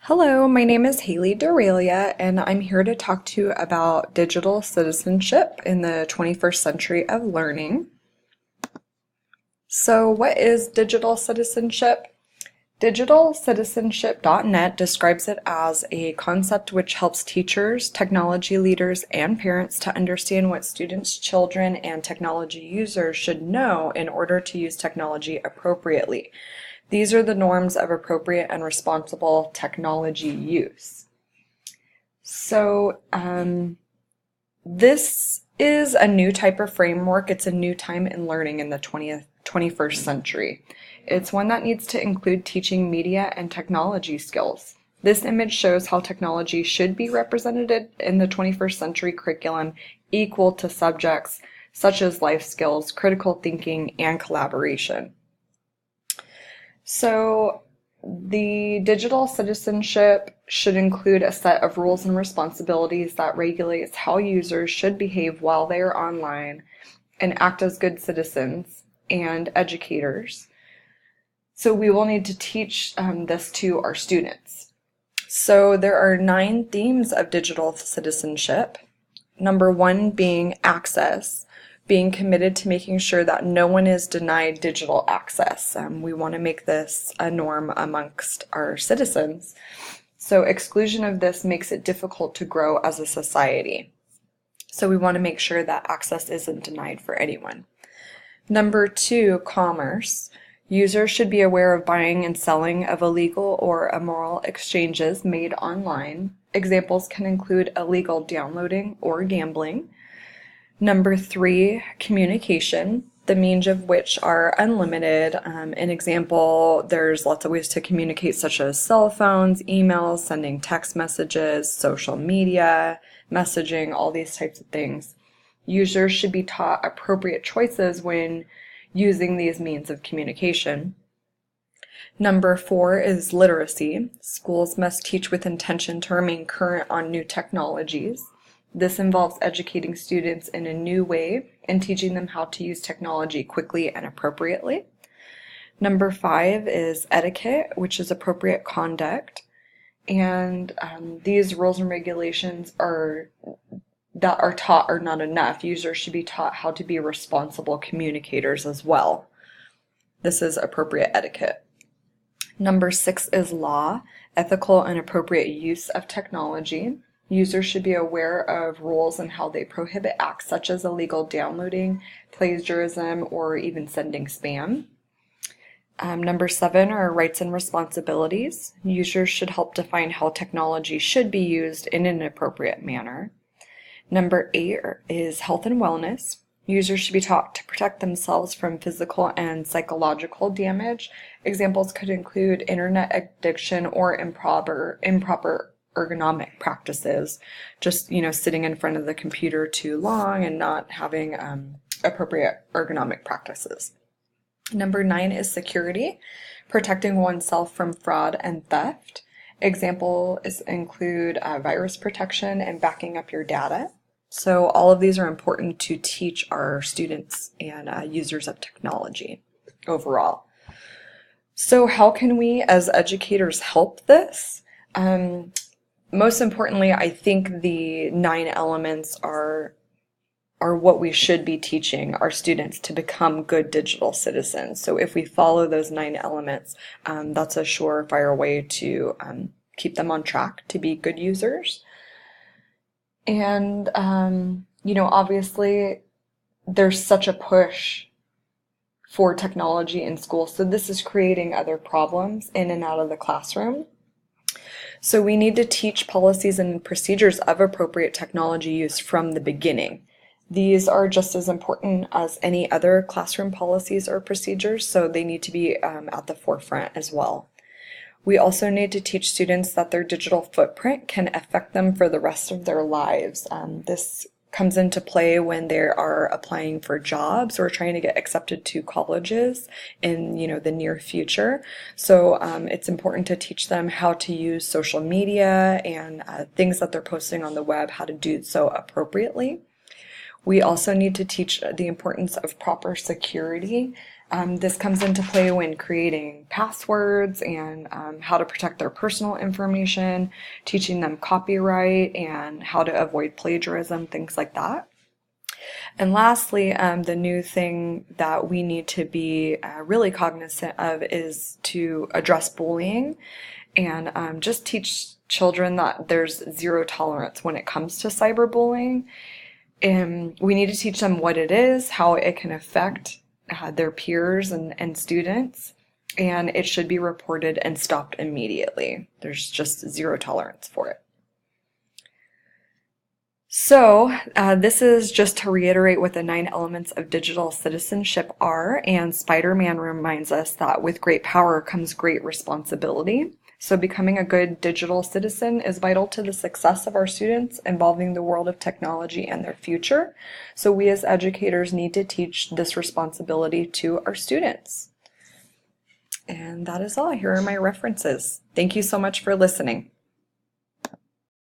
Hello, my name is Haley Dorelia, and I'm here to talk to you about digital citizenship in the 21st century of learning. So, what is digital citizenship? DigitalCitizenship.net describes it as a concept which helps teachers, technology leaders, and parents to understand what students, children, and technology users should know in order to use technology appropriately. These are the norms of appropriate and responsible technology use. So, this is a new type of framework. It's a new time in learning in the 21st century. It's one that needs to include teaching media and technology skills. This image shows how technology should be represented in the 21st century curriculum, equal to subjects such as life skills, critical thinking, and collaboration. So, the digital citizenship should include a set of rules and responsibilities that regulates how users should behave while they are online and act as good citizens and educators. So we will need to teach this to our students. So there are 9 themes of digital citizenship. Number 1 being access. Being committed to making sure that no one is denied digital access. We want to make this a norm amongst our citizens. So exclusion of this makes it difficult to grow as a society. So we want to make sure that access isn't denied for anyone. Number 2, commerce. Users should be aware of buying and selling of illegal or immoral exchanges made online. Examples can include illegal downloading or gambling. Number 3, communication, the means of which are unlimited. An example, there's lots of ways to communicate, such as cell phones, emails, sending text messages, social media, messaging, all these types of things. Users should be taught appropriate choices when using these means of communication. Number 4 is literacy. Schools must teach with intention to remain current on new technologies. This involves educating students in a new way and teaching them how to use technology quickly and appropriately. Number 5 is etiquette, which is appropriate conduct. And these rules and regulations that are taught are not enough. Users should be taught how to be responsible communicators as well. This is appropriate etiquette. Number 6 is law, ethical and appropriate use of technology. Users should be aware of rules and how they prohibit acts such as illegal downloading, plagiarism, or even sending spam. Number 7 are rights and responsibilities. Users should help define how technology should be used in an appropriate manner. Number 8 is health and wellness. Users should be taught to protect themselves from physical and psychological damage. Examples could include internet addiction or improper ergonomic practices, just sitting in front of the computer too long and not having appropriate ergonomic practices. Number 9 is security, protecting oneself from fraud and theft. Examples include virus protection and backing up your data. So all of these are important to teach our students and users of technology overall. So how can we as educators help this? Most importantly, I think the 9 elements are what we should be teaching our students to become good digital citizens. So if we follow those 9 elements, that's a surefire way to keep them on track to be good users. And, obviously there's such a push for technology in school. So this is creating other problems in and out of the classroom. So we need to teach policies and procedures of appropriate technology use from the beginning. These are just as important as any other classroom policies or procedures, so they need to be at the forefront as well. We also need to teach students that their digital footprint can affect them for the rest of their lives. This comes into play when they are applying for jobs or trying to get accepted to colleges in the near future. So it's important to teach them how to use social media and things that they're posting on the web, how to do so appropriately. We also need to teach the importance of proper security. This comes into play when creating passwords and how to protect their personal information, teaching them copyright and how to avoid plagiarism, things like that. And lastly, the new thing that we need to be really cognizant of is to address bullying and just teach children that there's zero tolerance when it comes to cyberbullying. And we need to teach them what it is, how it can affect their peers and students, and it should be reported and stopped immediately. There's just zero tolerance for it. So this is just to reiterate what the 9 elements of digital citizenship are, and Spider-Man reminds us that with great power comes great responsibility. So becoming a good digital citizen is vital to the success of our students involving the world of technology and their future. So we as educators need to teach this responsibility to our students. And that is all. Here are my references. Thank you so much for listening.